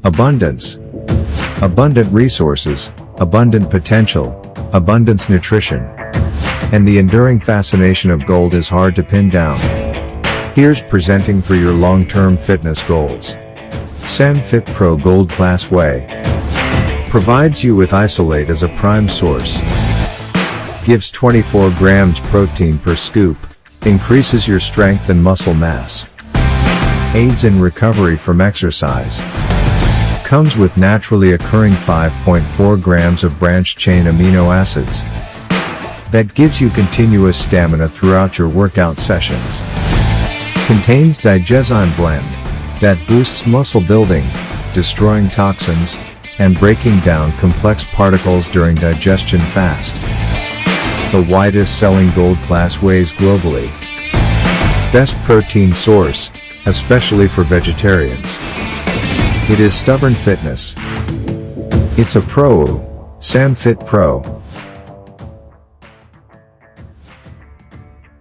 Abundance. Abundant resources, abundant potential, abundance nutrition. And the enduring fascination of gold is hard to pin down. Here's presenting for your long-term fitness goals. Sam FitPro Gold Class Whey. Provides you with isolate as a prime source. Gives 24 grams protein per scoop. Increases your strength and muscle mass. Aids in recovery from exercise. Comes with naturally occurring 5.4 grams of branched-chain amino acids. That gives you continuous stamina throughout your workout sessions. Contains digezyme blend. That boosts muscle building, destroying toxins, and breaking down complex particles during digestion fast. The widest selling gold class wheys globally. Best protein source, especially for vegetarians. It is stubborn fitness. It's a pro. Sam FitPro.